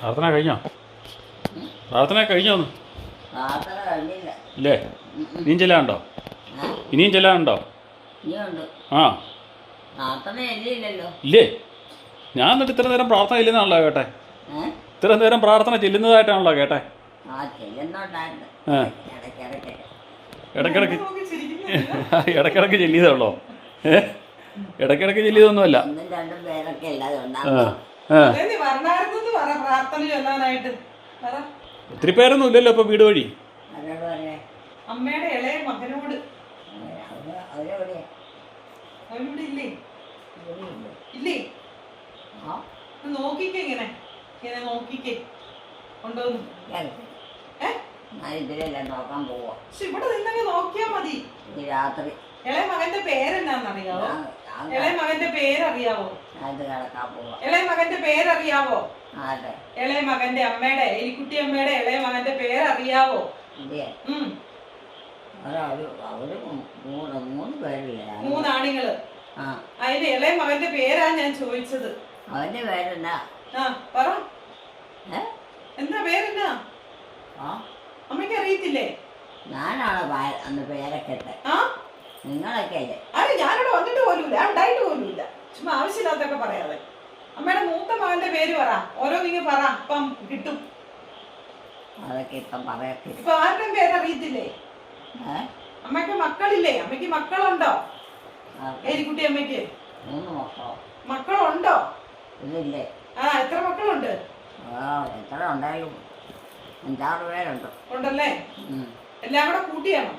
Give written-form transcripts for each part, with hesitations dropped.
പ്രാർത്ഥന കഴിഞ്ഞോ? പ്രാർത്ഥന കഴിഞ്ഞോന്ന്? പ്രാർത്ഥന കഴിഞ്ഞില്ല. ഇല്ലേ? ഇനിയും ചെല്ലാനുണ്ടോ? ഇനിയും ചെല്ലാനുണ്ടോ? ഇനിയുണ്ട്. ആ പ്രാർത്ഥന ചെല്ലില്ലല്ലോ. ഇല്ലേ? ഞാൻ എന്നിട്ട് ഇത്ര നേരം പ്രാർത്ഥന ചെല്ലുന്നതാണല്ലോ കേട്ടെ. ഇത്ര നേരം പ്രാർത്ഥന ചെല്ലുന്നതായിട്ടാണല്ലോ കേട്ടെ. ആ ചെല്ലുന്നുണ്ടായിരുന്നു. ഇടയ്ക്കിടയ്ക്ക് ഇടയ്ക്കിടയ്ക്ക് ഇടയ്ക്കിടയ്ക്ക് ചെല്ലിയതുള്ളോ? ഇടയ്ക്കിടയ്ക്ക് ചെല്ലിയതൊന്നുമല്ല. ഒന്നും രണ്ടും പേരൊക്കെ അല്ലാതെ ആ ഉണ്ടാകും. ആ പ്രാർത്ഥന ചൊല്ലാനായിട്ട് ഒത്തിരി പേരൊന്നും ഇല്ലല്ലോ ഇപ്പൊ വീട് വഴി. അവരോട് പറയാ അമ്മയുടെ ഇളയ മകനോട്. അവരെവിടെയാ? അവനിവിടെ ഇല്ലേ? ഇവിടെയുണ്ട്. ഇല്ലേ? ആ ഒന്ന് നോക്കിക്കേ, ഇങ്ങനെ ഇങ്ങനെ നോക്കിക്കേ ഉണ്ടോന്ന്. ഞാൻ ഇതിലെല്ലാം നോക്കാൻ പോവാ. പക്ഷെ ഇവിടെ നിന്നങ്ങ് നോക്കിയാ മതി. ഈ രാത്രി ഇളയ മകന്റെ പേരെന്നാന്നറിയാവോ? ഞാൻ ഇളയ മകന്റെ പേരറിയാവോ? ഇത് കിടക്കാൻ പോവാ. ഇളയ മകന്റെ പേരറിയാവോ? ആരുടെ? ഇളയ മകന്റെ അമ്മയുടെ, എലിക്കുട്ടി അമ്മയുടെ ഇളയ മകന്റെ പേരറിയാവോ? ഇല്ലേ? അവര് മൂന്ന് പേരില്ലേ? മൂന്നാണിങ്ങള്. ആ അതിന് ഇളയ മകന്റെ പേരാ ഞാൻ ചോദിച്ചത്. അവന്റെ പേരെന്നാ? ആ പറ, ഏ എന്താ പേരെന്നാ? ആ അമ്മയ്ക്ക് അറിയത്തില്ലേ? ഞാനാണ് അന്ന് പേരൊക്കെ ഇട്ടെ. ആ നിങ്ങളൊക്കെ അല്ലേ? അതെ, ഞാനിവിടെ വന്നിട്ട് പോലുമില്ല, ഉണ്ടായിട്ട് പോലുമില്ല. ചുമ്മാ ആവശ്യമില്ലാത്തൊക്കെ പറയാതെ. അമ്മയുടെ മൂത്ത മകന്റെ പേര് പറ, ഓരോന്നിങ്ങ് പറ, അപ്പം കിട്ടും. അതൊക്കെ ഇപ്പം പറയൊക്കെ. ഇപ്പൊ ആരുടെയും പേരറിയത്തില്ലേ? അമ്മയ്ക്ക് മക്കളില്ലേ? അമ്മയ്ക്ക് മക്കളുണ്ടോ? എലിക്കുട്ടി അമ്മയ്ക്ക് 3 മക്കളോ? മക്കളുണ്ടോ? ഇതില്ലേ? ആ, എത്ര മക്കളുണ്ട്? എത്ര ഉണ്ടായാലും 5-6 പേരുണ്ട്. ഉണ്ടല്ലേ? എല്ലാം കൂടെ കൂട്ടിയാണോ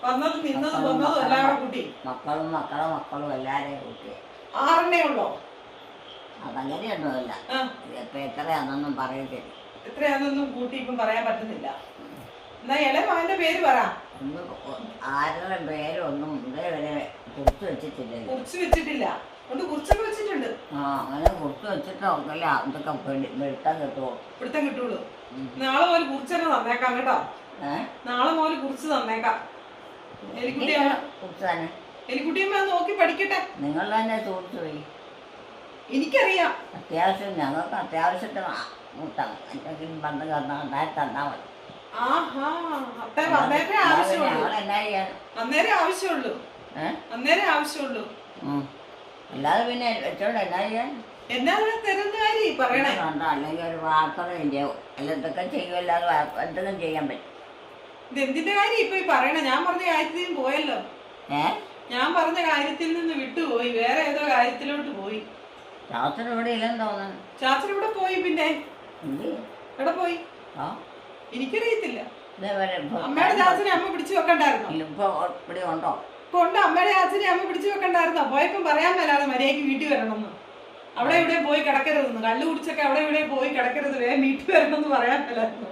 വന്നതും നിന്നതും വന്നതും എല്ലാം കൂടെ കൂട്ടി? മക്കളും എല്ലാരെയും കൂട്ടി. 6 ഉള്ളോ? അതങ്ങനെയൊന്നുമില്ല. ഇപ്പൊ എത്രയാണെന്നൊന്നും പറയത്തില്ല. എത്രയാണെന്നൊന്നും കൂട്ടി ഇപ്പം പറയാൻ പറ്റുന്നില്ല. എന്നാ ഇളയ മകന്റെ പേര് പറ. ആരുടെ പേരൊന്നും ഇതേവരെ കുറിച്ച് വെച്ചിട്ടില്ല. കുറിച്ച് വെച്ചിട്ടില്ല. കൊണ്ട് കുറിച്ചൊക്കെ വെച്ചിട്ടുണ്ട്. അങ്ങനെ കുറിച്ച് വെച്ചിട്ടൊക്കെല്ല ഇതൊക്കെ വെട്ടാൻ കിട്ടുമോ? പിടുത്തം കിട്ടുള്ളൂ. നാളെ മുതൽ കുറിച്ചെന്നെ തന്നേക്കാം കേട്ടോ. നാളെ മുതൽ കുറിച്ച് തന്നേക്കാം. എലിക്കുട്ടിയമ്മ നോക്കി പഠിക്കട്ടെ. നിങ്ങൾ തന്നെ ചോദിച്ചു പോയി. എനിക്കറിയാം. അത്യാവശ്യം ഞങ്ങൾക്ക് അത്യാവശ്യത്തിന് എന്തെങ്കിലും പണ്ട് തന്നാ മതി. ആഹാ, അന്നേരേ ആവശ്യമുള്ളൂ. അന്നേരം ആവശ്യമുള്ളൂ. അന്നേരം ആവശ്യമുള്ളൂ. അല്ലാതെ പിന്നെ വെച്ചോണ്ട് എന്നാ ചെയ്യാൻ? എന്നാ തരുന്ന കാര്യം പറയണേ. അല്ലെങ്കിൽ ഒരു പ്രാർത്ഥന ചെയ്യോ, അല്ല എന്തൊക്കെ ചെയ്യുമല്ലാതെ എന്തെങ്കിലും ചെയ്യാൻ പറ്റും. ഇത് എന്തിന്റെ കാര്യം ഇപ്പൊ ഈ പറയണേ? ഞാൻ പറഞ്ഞ കാര്യത്തിൽ പോയല്ലോ. ഞാൻ പറഞ്ഞ കാര്യത്തിൽ നിന്ന് വിട്ടുപോയി, വേറെ ഏതോ കാര്യത്തിലോട്ട് പോയി. ചാച്ചൻ ഇവിടെ ഇല്ലെന്ന് തോന്നുന്നു. ചാച്ചൻ ഇവിടെ പോയി. പിന്നെ എവിടെ പോയി? എനിക്കറിയത്തില്ല. അമ്മയുടെ ചാച്ചനെ അമ്മ പിടിച്ചു വെക്കണ്ടായിരുന്നോ? ഇപ്പൊ ഇവിടെ ഉണ്ടോ? ഇപ്പൊ ഉണ്ട്. അമ്മയുടെ ചാച്ചനെ അമ്മ പിടിച്ചു വെക്കണ്ടായിരുന്നോ? പോയപ്പം പറയാൻ മേലാതെ മര്യാദയ്ക്ക് വീട്ടിൽ വരണമെന്ന്. അവിടെ ഇവിടെ പോയി കിടക്കരുതെന്ന്. കള്ളു കുടിച്ചൊക്കെ അവിടെ ഇവിടെ പോയി കിടക്കരുത്, വേഗം വീട്ടിൽ വരണമെന്ന് പറയാൻ മേലായിരുന്നു.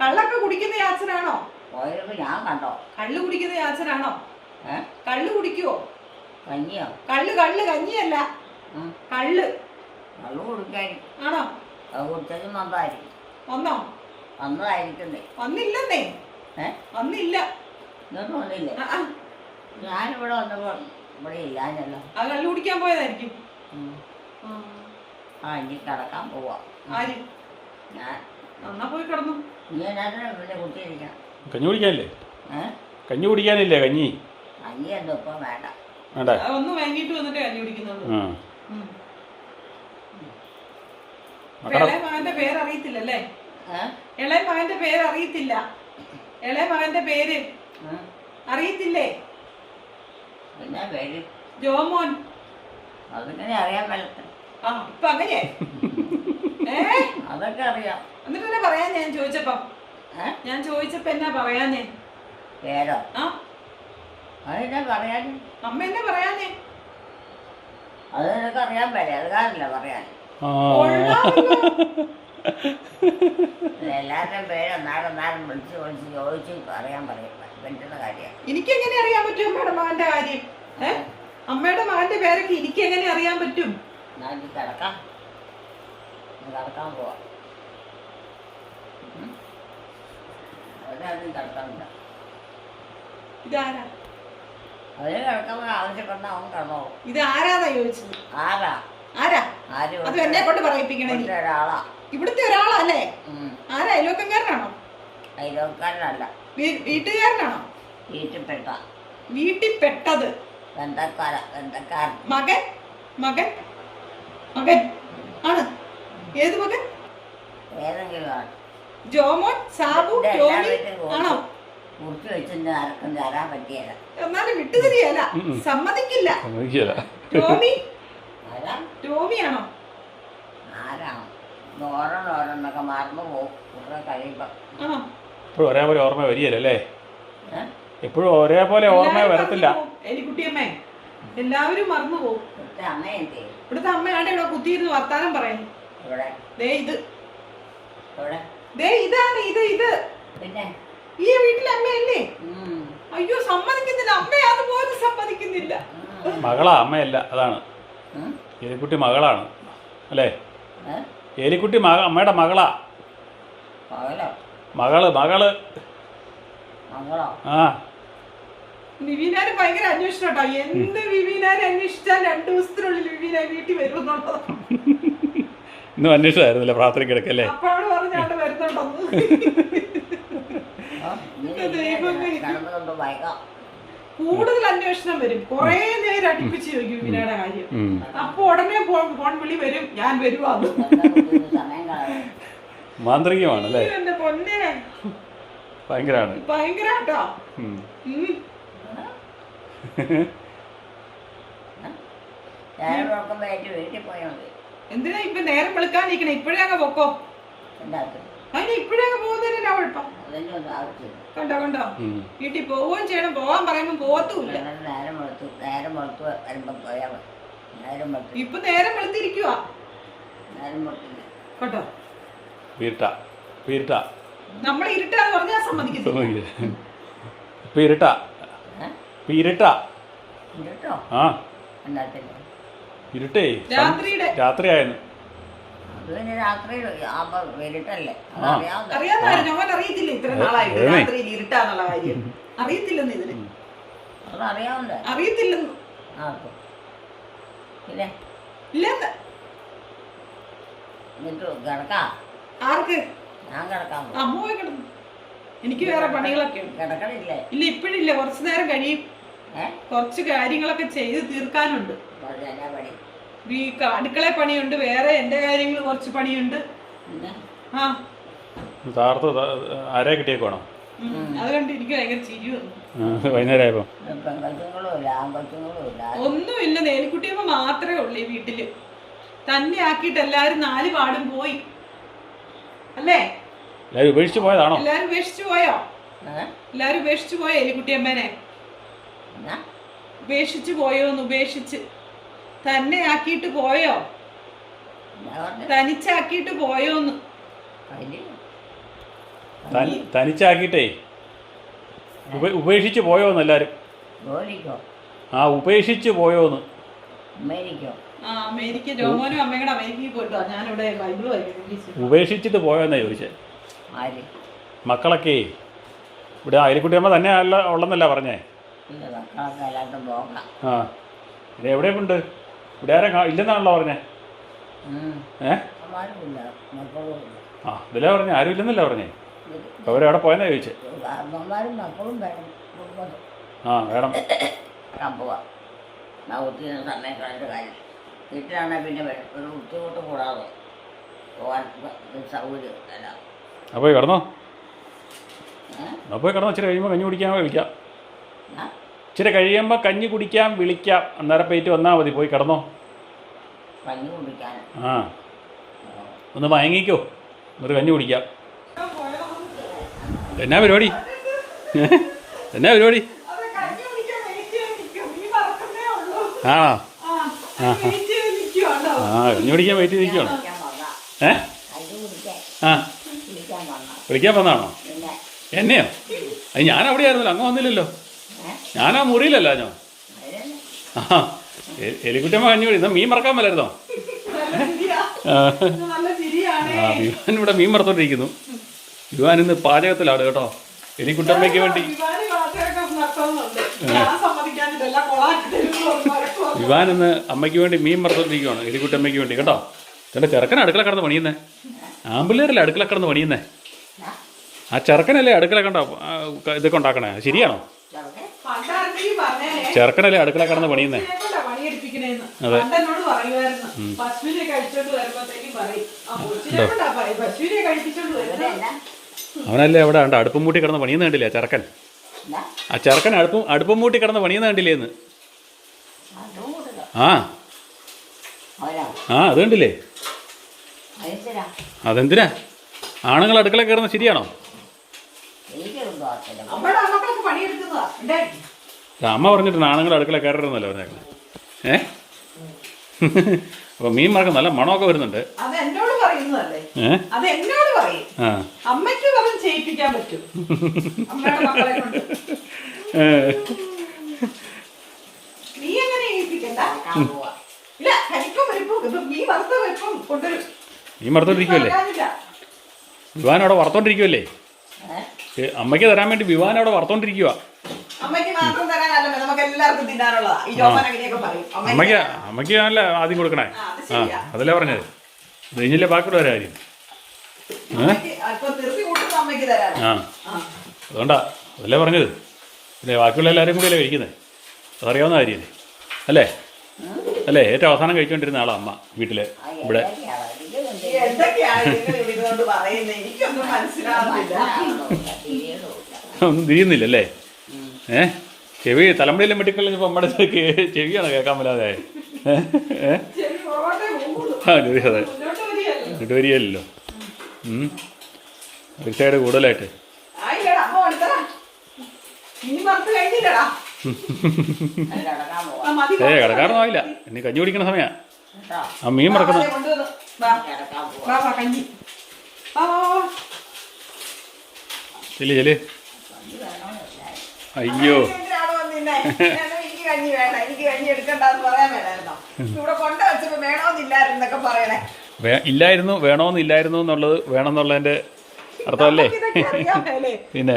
കള്ളൊക്കെ കുടിക്കുന്ന ചാച്ചനാണോ? ഞാൻ കണ്ടോ? കള്ളു കുടിക്കുന്ന ചാച്ചനാണോ? കള്ളു കുടിക്കുവോ? കഞ്ഞിയോ? കള്ള് കഞ്ഞിയല്ല, കള്ള്. കള്ളു കുടിക്കാൻ ആണോ? കുടിച്ചതും വന്നതായിരിക്കും. വന്നോ? വന്നതായിരിക്കുന്നേ. വന്നില്ലെന്നേ. വന്നില്ല. ഇതൊന്നും വന്നില്ലേ? ഞാനിവിടെ വന്നപ്പോ ഇവിടെ ഇല്ലാഞ്ഞല്ലോ. ആ കള്ളു കുടിക്കാൻ പോയതായിരിക്കും. ഇനി കിടക്കാൻ പോവാ. ആര്? ഞാൻ. എന്നാ പോയി കിടന്നു. നീ എന്നാ പിന്നെ കുട്ടിയിരിക്കണം? കഞ്ഞി കുടിക്കാനില്ലേ? കഞ്ഞി കുടിക്കാനില്ലേ? കഞ്ഞി കഞ്ഞിയൊന്നും ഇപ്പം വേണ്ട. ഒന്ന് വാങ്ങിയിട്ട് വന്നിട്ട് കഞ്ഞി കുടിക്കുന്നുള്ളൂ. ഇളയ മകന്റെ പേര് അറിയത്തില്ലല്ലേ? ഇളയ മകന്റെ പേര് അറിയത്തില്ല. ഇളയ മകന്റെ പേര് അറിയത്തില്ലേ? എന്നാ പേര്? ജോമോൻ. അതെങ്ങനെ അറിയാൻ പറ്റ? ഇപ്പൊ അങ്ങനെയാ? അതൊക്കെ അറിയാം. എന്നിട്ട് എന്നാ പറയാൻ ഞാൻ ചോദിച്ചപ്പോ എന്നാ പറയാഞ്ഞേ? പേരോ? അതെന്നാ പറയാൻ? അമ്മ എന്നാ പറയാഞ്ഞേ? അത് നിനക്ക് അറിയാൻ പറ്റേ? അത് കാണില്ല പറയാൻ. എല്ലാവരുടെയും പേര് ഒന്നാരം വിളിച്ച് ചോദിച്ച് അറിയാൻ പറ്റുന്ന കാര്യമാണ്. എനിക്കെങ്ങനെ അറിയാൻ പറ്റും അമ്മയുടെ മകന്റെ കാര്യം? അമ്മയുടെ മകന്റെ പേരൊക്കെ എനിക്ക് എങ്ങനെ അറിയാൻ പറ്റും? കിടക്കാൻ പോവാ. അവരാരും കിടക്കാനില്ല. ഇതാരാ? അവര് കിടക്കാൻ ആവശ്യപ്പെടുന്ന അവൻ കിടന്നോ? ഇത് ആരാന്നാ ചോദിച്ചത്? ആരാ? അത് എന്നെ കൊണ്ട് പറയിപ്പിക്കണേ. ഒരാളാ. ഇവിടുത്തെ ഒരാളല്ലേ? ഉം. ആരാ? അയലോക്കക്കാരനാണോ? അയലോക്കാരനല്ല, വീട്ടുകാരനാണോ? വീട്ടിൽപ്പെട്ട വീട്ടിൽ പെട്ടത്. ബന്ധക്കാരൻ. മകൻ മകൻ മകൻ ആണ്. ഏത് മകൻ? ഏതെങ്കിലും ആണ്. ജോമോൻ, സാബു, ടോമി ആണോ? കുറിച്ച് വെച്ചിട്ട് ആർക്കും തരാൻ പറ്റിയല്ല. എന്നാലും വിട്ടുതിരിയല്ല, സമ്മതിക്കില്ല. ടോമി, ആരാ? ടോമിയാണോ? ആരാണ്? ഓരോന്നൊക്കെ മറന്നു പോകും കുറെ കഴിയുമ്പോ. ആണോ? എപ്പോഴും ഒരേപോലെ ഓർമ്മ വരികയല്ലേ? ഏഹ്? എപ്പോഴും ഒരേപോലെ ഓർമ്മ വരത്തില്ല. എലിക്കുട്ടിയമ്മേ, എല്ലാവരും മറന്നു പോകും. ഇവിടുത്തെ അമ്മ എന്ത്? ഇവിടുത്തെ അമ്മയാണ്ട് ഇവിടെ കുത്തിയിരുന്ന് വർത്താനം പറയുന്നു. ഇവിടെ ദേ ഇത്, ഇവിടെ ദേ ഇതാണ് ഇത്. പിന്നെ ഈ വീട്ടിലെ അമ്മയല്ലേ? ഉം. അയ്യോ, സമ്മതിക്കുന്നില്ല. അമ്മയാന്ന് പോലും സമ്മതിക്കുന്നില്ല. മകളാ, അമ്മയല്ല. അതാണ് ഉം. എലിക്കുട്ടി മകളാണ് അല്ലേ? ഏഹ്? എലിക്കുട്ടി അമ്മയുടെ മകളാ. പകലോ? മകള് മകളോ? ആ. വിവീനാര് ഭയങ്കര അന്വേഷണം കേട്ടോ. എന്ത് വിവീനാരെ അന്വേഷിച്ചാൽ 2 ദിവസത്തിനുള്ളിൽ വിവീന വീട്ടിൽ വരുന്നുണ്ടോ? ഇന്നും അന്വേഷിച്ചായിരുന്നല്ലേ പ്രാർത്ഥനയ്ക്ക് കിടക്കല്ലേ? അപ്പോഴാണ് പറഞ്ഞാണ്ട് വരുന്നുണ്ടെന്ന്. കടന്നുകൊണ്ട് വൈകാം. കൂടുതൽ അന്വേഷണം വരും. കൊറേ നേരം അടുപ്പിച്ച് ചോദിക്കും വിവീനയുടെ കാര്യം. അപ്പൊ ഉടനെ ഫോൺ വിളി വരും, ഞാൻ വരുവാന്ന്. സമയം കളയാം. മാന്ത്രികമാണല്ലേ? എന്റെ പൊന്നെ, ഭയങ്കരാണ്. ഭയങ്കര കേട്ടോ. നേരം നോക്കുമ്പോ വീട്ടിൽ പോയാൽ മതി. എന്തിനാ ഇപ്പൊ നേരം വെളുക്കാനിരിക്കണേ? ഇപ്പഴേ അങ്ങ് പൊക്കോ. എന്താക്കും? അതിന് ഇപ്പഴേ അങ്ങ് പോകുന്നതിനാ കുഴപ്പം. അതിൻ്റെ ഒന്നും ആവശ്യമില്ല. കണ്ടോ വീട്ടിൽ പോവുകയും ചെയ്യണം. പോവാൻ പറയുമ്പോ പോവത്തുമില്ല. നേരം വെളുത്ത് വരുമ്പോ പോയാൽ മതി. നേരം വെളുത്ത് ഇപ്പൊ നേരം വെളുത്തിരിക്കുവാ നേരം വെളുത്തില്ല. കേട്ടോ. ഇരുട്ടാ. നമ്മൾ ഇരുട്ടാന്ന് പറഞ്ഞാൽ സമ്മതിക്കുന്നു. ഇപ്പൊ ഇരുട്ടാ. കേട്ടോ? ആ, എന്താത്തില്ല ഇരുട്ടേ. രാത്രിയുടെ രാത്രിയായിരുന്നു. അത് പിന്നെ രാത്രി ആകുമ്പോ വീട്ടല്ലേ അറിയാവുന്ന. അറിയാമായിരുന്നു. അവൻ അറിയത്തില്ല ഇത്ര നാളായിട്ട് രാത്രിയിൽ ഇരുട്ടാന്നുള്ള കാര്യം. അറിയത്തില്ലെന്ന് ഇതിന്. അത് അറിയാവുന്ന. അറിയത്തില്ലെന്ന്. ആർക്കും പിന്നെ ഇല്ലെന്ന്. എന്നിട്ട് കിടക്കാം. ആർക്ക്? ഞാൻ കിടക്കാൻ പോകും. അമ്മ പോയി കിടന്നു. എനിക്ക് വേറെ പണികളൊക്കെ ഉണ്ട്. കിടക്കണില്ലേ? ഇല്ല, ഇപ്പഴില്ല. കുറച്ചു നേരം കഴിയും. കുറച്ച് കാര്യങ്ങളൊക്കെ ചെയ്ത് തീർക്കാനുണ്ട്. എന്നാ പണി? അടുക്കള പണിയുണ്ട്, വേറെ എന്റെ കാര്യങ്ങൾ കുറച്ച് പണിയുണ്ട്. പിന്നെ ആ, ആരെ കിട്ടിയേക്കോണോ? അത് കണ്ട് എനിക്ക് ഭയങ്കര ചിരി വന്നു. വൈകുന്നേരമായപ്പോ പെൺകൊച്ചുങ്ങളും ഇല്ല, ആൺകൊച്ചുങ്ങളും ഇല്ല. ഒന്നുമില്ല. നേലിക്കുട്ടിയമ്മ മാത്രമേ ഉള്ളൂ ഈ വീട്ടില്. തന്നെ ആക്കിയിട്ട് എല്ലാരും 4 പാടും പോയി അല്ലേ? എല്ലാരും ഉപേക്ഷിച്ച് പോയതാണോ? എല്ലാരും ഉപേക്ഷിച്ചു പോയോ? എല്ലാരും ഉപേക്ഷിച്ചു പോയോ? എലിക്കുട്ടിയമ്മേനെ ഉപേക്ഷിച്ചു പോയോന്ന്? ഉപേക്ഷിച്ച് തന്നെ ആക്കിയിട്ട് പോയോ? തനിച്ചാക്കിയിട്ട് പോയോന്ന്? തനിച്ചാക്കിട്ടേ ഉപേക്ഷിച്ച് പോയോന്ന് എല്ലാരും? ആ, ഉപേക്ഷിച്ച് പോയോന്ന്. ആ, അമേരിക്ക. ജോമോനും അമ്മയും കൂടെ അമേരിക്കയിൽ പോയിട്ടോ. ഞാനിവിടെ ബൈബിൾ വായിക്കും. ഉപേക്ഷിച്ചിട്ട് പോയോന്നാ ചോദിച്ചേ. മക്കളൊക്കെ ഇവിടെ അയൽക്കുട്ടിയമ്മ തന്നെ അല്ല ഉള്ളെന്നല്ല പറഞ്ഞേ. ആ, ഇത് എവിടെയൊക്കെ ഇവിടെ ആരും ഇല്ലെന്നാണല്ലോ പറഞ്ഞേ. ആ, ഇതിലാ പറഞ്ഞേ ആരും ഇല്ലെന്നല്ല പറഞ്ഞേ. അവരെവിടെ പോയെന്നാ ചോദിച്ചേ. ആ, വേണം. സമയം കളഞ്ഞ കാര്യം വീട്ടിലാണെങ്കിൽ പിന്നെ ഒരു ബുദ്ധിമുട്ട് കൂടാതെ പോകാൻ സൗകര്യം അല്ല. അപ്പോൾ കിടന്നോ? അപ്പോൾ കിടന്നോ. ഇച്ചിരി കഴിയുമ്പോൾ കഞ്ഞി കുടിക്കാൻ വിളിക്കാം. ഇച്ചിരി കഴിയുമ്പോൾ കഞ്ഞി കുടിക്കാൻ വിളിക്കാം. അന്നേരം പോയിട്ട് വന്നാൽ മതി. പോയി കിടന്നോ. കഞ്ഞി കുടിക്കാൻ? ആ, ഒന്ന് മയങ്ങിക്കോ. എന്നിട്ട് കഞ്ഞി കുടിക്കാം. എന്നാ പരിപാടി? എന്നാ പരിപാടി? ആണോ? ആ, കഞ്ഞി കുടിക്കാൻ വെയിറ്റ് ചെയ്ത് നിൽക്കുകയാണോ? ആ, വിളിക്കാൻ വന്നാണോ? എന്നെയോ? അത് ഞാൻ അവിടെ ആയിരുന്നല്ലോ, അങ്ങ് വന്നില്ലല്ലോ. ഞാനാ മുറിയിലല്ലോ ഞാൻ. ആ, എലിക്കുട്ടിയമ്മ കഞ്ഞി കുടി. എന്നാ മീൻ മറക്കാൻ മേലായിരുന്നോ? ആ, വിവാൻ ഇവിടെ മീൻ മറത്തോണ്ടിരിക്കുന്നു. വിവാൻ ഇന്ന് പാചകത്തിലാണ് കേട്ടോ. എലിക്കുട്ടമ്മയ്ക്ക് വേണ്ടി വിവാൻ ഇന്ന് അമ്മയ്ക്ക് വേണ്ടി മീൻ മറത്തോണ്ടിരിക്കുകയാണ്. എലിക്കുട്ടമ്മയ്ക്ക് വേണ്ടി കേട്ടോ. ചേട്ടാ, ചെറുക്കൻ അടുക്കള കിടന്ന് പണിയുന്നേ. ആമ്പിള്ളേരല്ലേ അടുക്കള കിടന്ന് പണിയുന്നേ? ആ ചെറുക്കനല്ലേ അടുക്കള കണ്ടോ ഇതൊക്കെ ഉണ്ടാക്കണേ? ശരിയാണോ? പണ്ടായിരുന്നെങ്കിൽ പറഞ്ഞേനെ. ചെറുക്കനല്ലേ അടുക്കള കിടന്ന് പണിയുന്നേ? ഇതിനെക്കൊണ്ടാ പണിയെടുപ്പിക്കണേന്ന്. അതെ. പണ്ടെന്നോട് പറയുമായിരുന്നു. പശുവിനെ കഴിച്ചോണ്ട് വരുമ്പോഴത്തേക്കും പറയും, ആ കൊച്ചിനെ കൊണ്ടാ പശുവിനെ കഴിപ്പിച്ചോണ്ട് വരുന്നത്. അവനല്ലേ അവിടെ ഉണ്ട് അടുപ്പം മൂട്ടി കിടന്ന് പണിയുന്ന കണ്ടില്ലേ ആ ചെറുക്കൻ? ആ ചെറുക്കൻ അടുപ്പം മൂട്ടി കിടന്ന് പണിയുന്ന കണ്ടില്ലേ എന്ന്? ആ ആ അത് കണ്ടില്ലേ? അതെന്തിനാ ആണുങ്ങൾ അടുക്കള കയറുന്നത്? ശരിയാണോ? അമ്മയുടെ അമ്മക്കൊക്കെ പണിയെടുക്കുന്നതാ. എന്റെ അമ്മ പറഞ്ഞിട്ടുണ്ട് ആണുങ്ങൾ അടുക്കള കയറരുന്നല്ലോ പറഞ്ഞേക്കുന്നത്. അപ്പോൾ മീൻ മറക്കം നല്ല മണമൊക്കെ വരുന്നുണ്ട്. അത് എന്നോട് പറയുന്നതല്ലേ? അത് എന്നോട് പറയും. അമ്മയ്ക്ക് പറഞ്ഞ് ചെയ്യിപ്പിക്കാൻ പറ്റും അമ്മയുടെ മക്കളെ കൊണ്ട്. നീ എങ്ങനെ ചെയ്യിപ്പിക്കണ്ട? ഇല്ല, കരിക്കും പരിപ്പും ഇപ്പൊ മീൻ വറുത്ത പരിപ്പും കൊണ്ടുവരും. മീൻ വറുത്തോണ്ടിരിക്കുമല്ലേ? വിവാൻ അവിടെ വറുത്തോണ്ടിരിക്കുമല്ലേ? അമ്മയ്ക്ക് തരാൻ വേണ്ടി വിവാൻ അവിടെ വറുത്തോണ്ടിരിക്കുക. അമ്മയ്ക്ക് മാത്രം തരാനല്ല, നമുക്ക് എല്ലാവർക്കും തിന്നാനുള്ളതാ. ഈ ജോമൻ അങ്ങനെയൊക്കെ പറയും. അമ്മയ്ക്ക് നല്ല ആദ്യം കൊടുക്കണേ. ആ അതല്ലേ പറഞ്ഞത്. ഇത് കഴിഞ്ഞില്ലേ ബാക്കിയുള്ള കാര്യം. ആ അതുകൊണ്ടാ അതല്ലേ പറഞ്ഞത്. പിന്നെ ബാക്കിയുള്ള എല്ലാവരും കൂടി അല്ലേ കഴിക്കുന്നത്? അതറിയാവുന്ന കാര്യമല്ലേ? അല്ലേ? അല്ലേ? ഏറ്റവും അവസാനം കഴിച്ചുകൊണ്ടിരുന്ന ആളാ അമ്മ വീട്ടില്. ഇവിടെ ഒന്നും തിരിയുന്നില്ലല്ലേ? ചെവി തലമുടിയിലും വെട്ടിക്കളഞ്ഞപ്പോൾ അമ്മയുടെ ചെവിയാണ് കേൾക്കാൻ പറ്റാതെ. അതെ ഇട്ട് വരികയല്ലോ ഒരു സൈഡ് കൂടുതലായിട്ട്. കിടക്കാറൊന്നും ആയില്ല. ഇനി കഞ്ഞി കുടിക്കണ സമയാ. ആ മീൻ മറക്കണം. ചെല്ലി ചെല്ലി. അയ്യോ ഇല്ലായിരുന്നു വേണോന്നില്ലായിരുന്നു എന്നുള്ളത് വേണമെന്നുള്ളതിന്റെ അർത്ഥമല്ലേ? പിന്നെ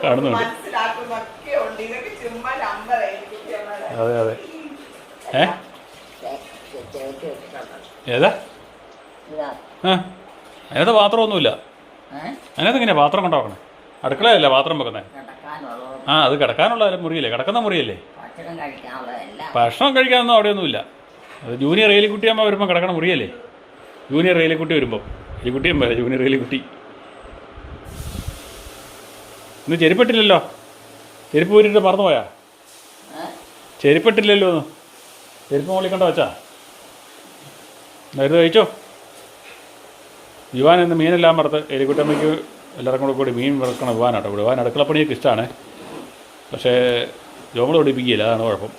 കാണുന്നുണ്ട്. അതെ അതെ. ഏതാ? ആ അതിനകത്ത് പാത്രമൊന്നുമില്ല. അതിനകത്ത് എങ്ങനെയാ പാത്രം കൊണ്ടുപോക്കണേ? അടുക്കളയല്ലേ പാത്രം വെക്കുന്നത്? ആ അത് കിടക്കാനുള്ള മുറിയല്ലേ? കിടക്കുന്ന മുറിയല്ലേ? ഭക്ഷണം കഴിക്കാനൊന്നും അവിടെയൊന്നുമില്ല. അത് ജൂനിയർ എലിക്കുട്ടിയമ്മ വരുമ്പോൾ കിടക്കണ മുറിയല്ലേ? ജൂനിയർ എലിക്കുട്ടി വരുമ്പോൾ. എലിക്കുട്ടിയമ്മ ജൂനിയർ എലിക്കുട്ടി. ഇന്ന് ചെരുപ്പിട്ടില്ലല്ലോ. ചെരുപ്പ് ഊരിട്ട് മറന്നു പോയാ? ചെരുപ്പിട്ടില്ലല്ലോ ഒന്ന്. ചെരുപ്പ് മുകളിൽ കണ്ട വെച്ചാ നേരത്തെ കഴിച്ചോ? വിവാൻ ഇന്ന് മീനെല്ലാം വറുത്ത് എലിക്കുട്ടമ്മയ്ക്ക് എല്ലാവർക്കും കൂടി മീൻ വറുക്കണം. വിവാനാട്ടോ. വിവാൻ അടുക്കളപ്പണിയൊക്കെ ഇഷ്ടമാണ്. പക്ഷേ ജോമൾ പഠിപ്പിക്കുകയില്ല. അതാണ് കുഴപ്പം.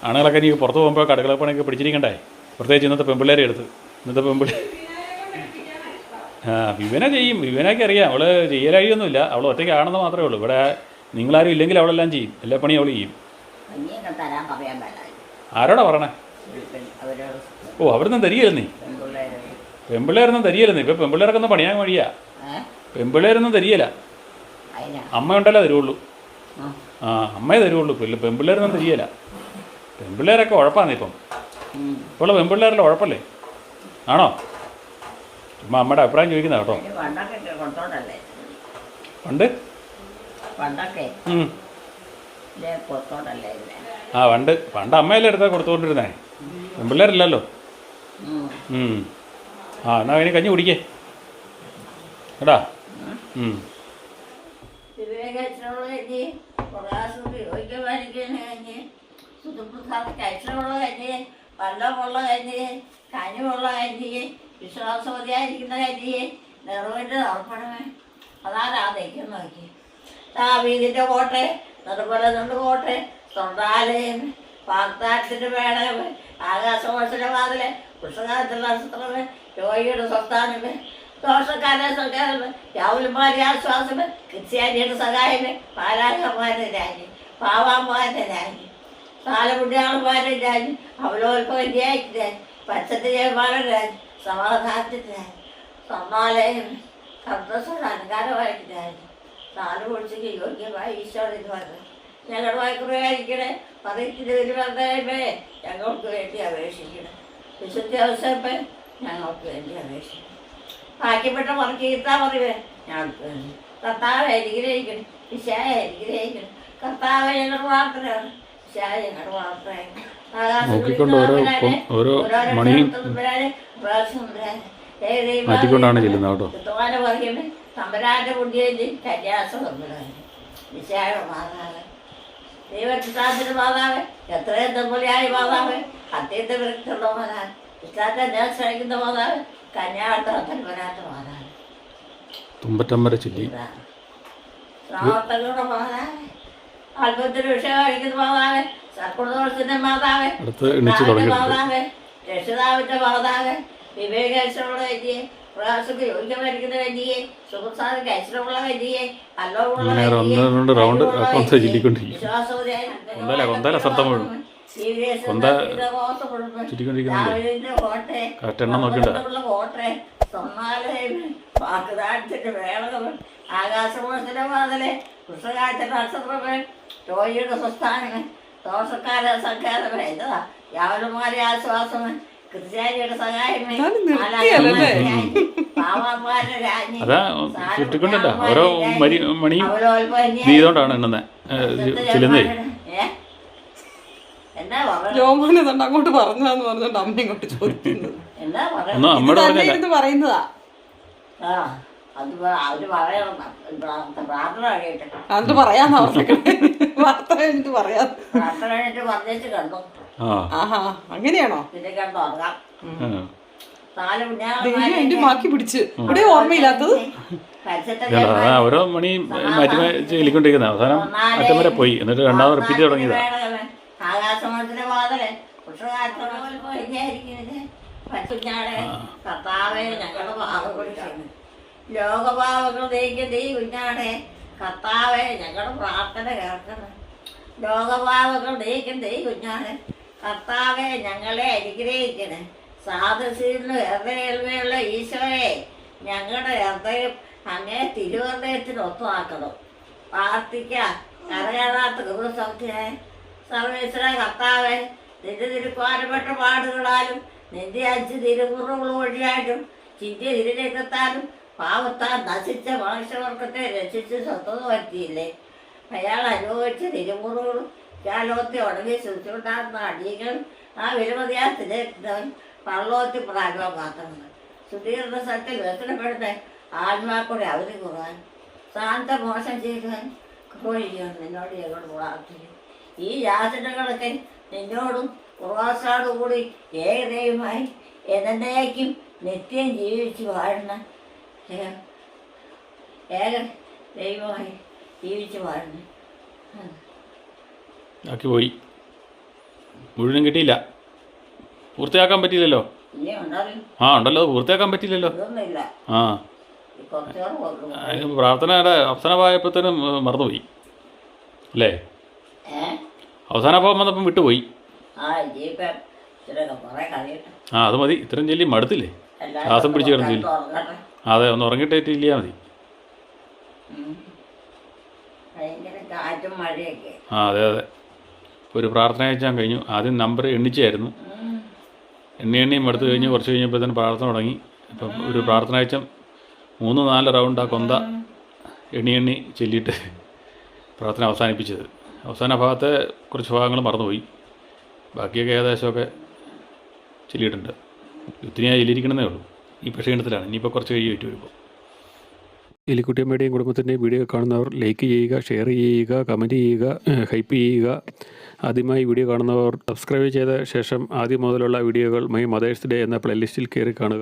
ആണുങ്ങളൊക്കെ എനിക്ക് പുറത്ത് പോകുമ്പോൾ അടുക്കളപ്പണിയൊക്കെ പിടിച്ചിരിക്കണ്ടേ? പ്രത്യേകിച്ച് ഇന്നത്തെ പെമ്പിള്ളേരെ എടുത്ത്. ഇന്നത്തെ പെമ്പിള്ളേർ വിവന ചെയ്യും. വിവനൊക്കെ അറിയാം. അവൾ ചെയ്യലായൊന്നുമില്ല. അവൾ ഒറ്റയ്ക്കാണെന്ന് മാത്രമേ ഉള്ളൂ. ഇവിടെ നിങ്ങളാരും ഇല്ലെങ്കിൽ അവളെല്ലാം ചെയ്യും. എല്ലാ പണിയും അവൾ ചെയ്യും. ആരോടാ പറയണേ? ഓ അവിടുന്ന് തരികയല്ലേ നീ? പെമ്പിള്ളേരൊന്നും തരികയല്ലേ നീ? ഇപ്പം പെമ്പിള്ളേരൊക്കെ ഒന്ന് പണിയാൻ വഴിയാ. പെമ്പിള്ളേരൊന്നും തരികയില്ല. അമ്മ ഉണ്ടല്ലോ തരുള്ളൂ. ആ അമ്മയെ തരുള്ളൂ. പെമ്പിള്ളേരൊന്നും തരികയില്ല. പെമ്പിള്ളേരൊക്കെ ഉഴപ്പാന്ന് ഇപ്പം. ഇപ്പോൾ പെമ്പിള്ളേരല്ല ഉഴപ്പല്ലേ? ആണോ? ചുമ്മാ അമ്മയുടെ അഭിപ്രായം ചോദിക്കുന്ന കേട്ടോ. പണ്ട് പണ്ട് അമ്മയല്ലേ എടുത്താൽ കൊടുത്തുകൊണ്ടിരുന്നേ. പെമ്പിള്ളേരല്ലല്ലോ. ആ എന്നാ അതിന് കഞ്ഞി കുടിക്കേ കേട്ടാ. വെള്ളമുള്ള കഞ്ഞി, കനിവുള്ള കഞ്ഞി, വിശ്വാസവതിയായിരിക്കുന്ന കഞ്ഞി, നിറവിൻ്റെ തർപ്പണമേ. അതാരാ ദൈക്യം നോക്കി. വീതിൻ്റെ കോട്ടെ, നിർമ്മല കൊണ്ട് കോട്ടെ, തൊണ്ടാലയം, വാഗ്ദാനത്തിൻ്റെ വേണമേ, ആകാശമോഷന്റെ വാതിലെ, പുസ്തകത്തിലുള്ള നക്ഷത്രമേ, രോഗിയുടെ സ്വസ്ഥാനമേ, ദോഷക്കാരെ സഖാമേ, രാവുലന്മാരെ ആശ്വാസമേ, ക്രിസ്ത്യാനിയുടെ സഹായമേ, പാലാകന്മാരുടെ രാജ്ഞി, പാവാന്മാരുടെ രാജ്ഞി, നാലുകുട്ടിയാളുമാരുടെ രാജ്ഞി, അവലോൽപ്പകന്യായിട്ട് രാജ്ഞി, പച്ചത്തിമാരുടെ രാജ്ഞി, സമാധാനത്തിൻ്റെ രാജ്ഞി, സമാലയം, സന്തോഷ അലങ്കാരമായിട്ട് രാജ്ഞി, നാല് പൊളിച്ചയ്ക്ക് യോഗ്യമായ ഈശോയുടെ പറഞ്ഞു ഞങ്ങളുടെ വായ്ക്കുറയായിരിക്കണേ. പറയത്തിന് വരുമാനമേ ഞങ്ങൾക്ക് വേണ്ടി അപേക്ഷിക്കണം. വിശുദ്ധ അവസരപ്പേ ഞങ്ങൾക്ക് വേണ്ടി അപേക്ഷിക്കണം. ഭാഗ്യപ്പെട്ട വർക്കീർത്താ പറയുവേ ഞങ്ങൾക്ക് വേണ്ടി. കർത്താവ് അനുഗ്രഹിക്കണം. വിശായ അനുഗ്രഹിക്കണം. കർത്താവ് ഞങ്ങളുടെ പ്രാർത്ഥനയാണ്. വിശായ ഞങ്ങളുടെ പ്രാർത്ഥനയാണ്. നോക്കിക്കൊണ്ട് ഓരോ മണിയും മാറ്റിക്കൊണ്ടാണ് ചെല്ലുന്നത് കേട്ടോ. തമ്പരാന്റെ പുണ്യന്റെ കന്യാസം തമ്പരാന് വിശാല മാതാവ് ദൈവത്തിന്റെ മാതാവ് എത്രയും തമ്പുലിയായ മാതാവ് അത്യന്ത വിരക്തിയുള്ള മാതാവ് ഇഷ്ടാത്തെ ഞാൻ ശ്രമിക്കുന്ന മാതാവ് കന്യാത്തമ്പരാന്റെ മാതാവ് തുമ്പറ്റമ്പര ചൊല്ലി ശ്രാവത്തങ്ങളുടെ മാതാവ് അത്ഭുതത്തിന് വിഷയമായിരിക്കുന്ന മാതാവ് സൽഗുണദോഷത്തിന്റെ മാതാവ് മാതാവ് രക്ഷിതാവിന്റെ മാതാവ് വിവേകേശ്വരമുള്ള വ്യക്തിയെ പ്രകാശക്ക് യോഗ്യമായിരിക്കുന്ന വ്യക്തിയെ സുഖസാധന ഐശ്വര്യമുള്ള വ്യക്തിയെ ആകാശമോഷത്തിന്റെ മാതലെ കൃഷ്ണകാഴ്ച നക്ഷത്രമേ രോഗിയുടെ സ്വസ്ഥാനങ്ങൾ ദോഷക്കാര സംഘാതമേ എന്നതാ യാവലന്മാരെ ആശ്വാസമേ ക്രിസ്ത്യാനിയുടെ സഹായമേ പാവന്മാരുടെ രാജ്ഞി ചുറ്റിക്കൊണ്ടല്ല ഓരോ മണിയും ഇതുകൊണ്ടാണ് എണ്ണുന്നത് ചെല്ലുന്നേ. എന്നാ പറഞ്ഞു ജോമോൻ ഇതുണ്ട് അങ്ങോട്ട് പറഞ്ഞാന്ന് പറഞ്ഞോണ്ട് അമ്മ ഇങ്ങോട്ട് ചോദിക്കുന്നത് എന്നാ പറഞ്ഞു ഒന്നും അമ്മയോട് പറഞ്ഞല്ല. ഇരുന്ന് പറയുന്നതാ. ആ അത് അവര് പറയണം പ്രാർത്ഥന കഴിയട്ടെ. എന്നിട്ട് പറയാന്ന് അവർക്ക് വാർത്ത കഴിഞ്ഞിട്ട് പറയാ. പ്രാർത്ഥന കഴിഞ്ഞിട്ട് പറഞ്ഞേച്ച് കണ്ടു. ആഹാ അങ്ങനെയാണോ? പിന്നെ കണ്ടു ഉറങ്ങാം. 4 എന്റെ മാക്കി പിടിച്ച് ഇവിടെ ഓർമ്മയില്ലാത്തത്. ഓരോ മണിയും മാറ്റി ചെല്ലിക്കൊണ്ടിരിക്കുന്നത് അവസാനം അറ്റം വരെ പോയി എന്നിട്ട് രണ്ടാമത് റിപ്പീറ്റ് തുടങ്ങിയതാ. ആകാശമോഷത്തിന്റെ വാതലെ കുഞ്ഞാടെ കർത്താവെ ഞങ്ങളുടെ പാവം ലോകപാവങ്ങൾ നീക്കുന്ന ഈ കുഞ്ഞാടെ കർത്താവെ ഞങ്ങളുടെ പ്രാർത്ഥന കേൾക്കണം. ലോകപാവങ്ങൾ നീക്കുന്ന ഈ കുഞ്ഞാടെ കർത്താവെ ഞങ്ങളെ അനുഗ്രഹിക്കണേ. സാധുശീലിന് ഹൃദയമുള്ള ഈശോയെ ഞങ്ങളുടെ ഹൃദയം അങ്ങേ തിരുഹൃദയത്തിന് ഒത്തുവാക്കണം. പ്രാർത്ഥിക്കാം. കരകേറാത്ത ഗൃഹസൗഖ്യായ സർവേശ്വര കർത്താവെ നിന്റെ തിരുപ്പാരപ്പെട്ട പാടുകളാലും നിന്റെ 5 തിരുമുറകൾ വഴിയായിട്ടും ചിന്ത തിരിഞ്ഞെത്താനും പാവത്താൽ നശിച്ച മനുഷ്യവർഗത്തെ രക്ഷിച്ച് സ്വന്തത വരുത്തിയില്ലേ. അയാൾ അനുഭവിച്ച തിരുമുറകളും കാലോത്തി ഉടനെ ശുചിച്ചുണ്ടാകുന്ന അടിയങ്ങൾ ആ വിലമതിയാത്തിലെത്തുന്നവൻ പള്ളോത്തി പ്രാഗം മാത്രമാണ്. ശുദ്ധീകരണ സ്ഥലത്തിൽ വ്യസനപ്പെടുന്ന ആത്മാക്കൂടെ അവധി കുറവാൻ ശാന്ത മോശം ചെയ്യുവാൻ കൃപ നിന്നോട് ഞങ്ങൾ പ്രാർത്ഥിക്കും. ഈ യാതനകളൊക്കെ നിന്നോടും കുറവാസോടും കൂടി ഏകദൈവമായി എന്നേക്കും നിത്യം ജീവിച്ച് വാഴുന്ന ഏക ദൈവമായി ജീവിച്ച് വാഴുന്ന ആക്കി പോയി. മുഴുവനും കിട്ടിയില്ല, പൂർത്തിയാക്കാൻ പറ്റിയില്ലല്ലോ. ഇനി ഉണ്ടാകും ഉണ്ടല്ലോ, പൂർത്തിയാക്കാൻ പറ്റിയില്ലല്ലോ. ഇതൊന്നുമില്ല. ആ കുറച്ചോളം കൊടുക്കും. പ്രാർത്ഥനയുടെ അവസാനമായപ്പോഴത്തേനും മറന്നുപോയി അല്ലേ? അവസാനം വന്നപ്പം വിട്ടുപോയി. ജീപ്പം കുറെ കഴിയട്ടെ. അത് മതി, ഇത്രയും ചെല്ലി മടുത്തില്ലേ? ശ്വാസം പിടിച്ച് കിടന്നു ചെല്ലി. അതെ, ഒന്ന് ഉറങ്ങിട്ടേറ്റ് ഇല്ലാ മതി. ഭയങ്കര കാറ്റും മഴയൊക്കെ. അതെ ഇപ്പോൾ ഒരു പ്രാർത്ഥന അയച്ചാൽ കഴിഞ്ഞു. ആദ്യം നമ്പർ എണ്ണിച്ചായിരുന്നു, എണ്ണിയും എടുത്തു കഴിഞ്ഞ് കുറച്ച് കഴിഞ്ഞപ്പോഴത്തേനും പ്രാർത്ഥന തുടങ്ങി. ഇപ്പം ഒരു പ്രാർത്ഥന അയച്ചാൽ 3-4 റൗണ്ട് ആ കൊന്ത എണ്ണി ചെല്ലിയിട്ട് പ്രാർത്ഥന അവസാനിപ്പിച്ചത്. അവസാന ഭാഗത്തെ കുറച്ച് ഭാഗങ്ങൾ മറന്നുപോയി, ബാക്കിയൊക്കെ ഏകദേശമൊക്കെ ചെല്ലിയിട്ടുണ്ട്. ഒത്തിരിയായി ചെല്ലിയിരിക്കണമെന്നേ ഉള്ളൂ. ഈ പക്ഷീണത്തിലാണ്. ഇനിയിപ്പോൾ കുറച്ച് കഴിയും ഏറ്റവും വരുമ്പോൾ. എലിക്കുട്ടിയമ്മയുടെയും കുടുംബത്തിൻ്റെയും വീഡിയോ കാണുന്നവർ ലൈക്ക് ചെയ്യുക, ഷെയർ ചെയ്യുക, കമൻറ്റ് ചെയ്യുക, ഹൈപ്പ് ചെയ്യുക. ആദ്യമായി വീഡിയോ കാണുന്നവർ സബ്സ്ക്രൈബ് ചെയ്ത ശേഷം ആദ്യം മുതലുള്ള വീഡിയോകൾ മൈ മദേഴ്സ് ഡേ എന്ന പ്ലേലിസ്റ്റിൽ കയറി കാണുക.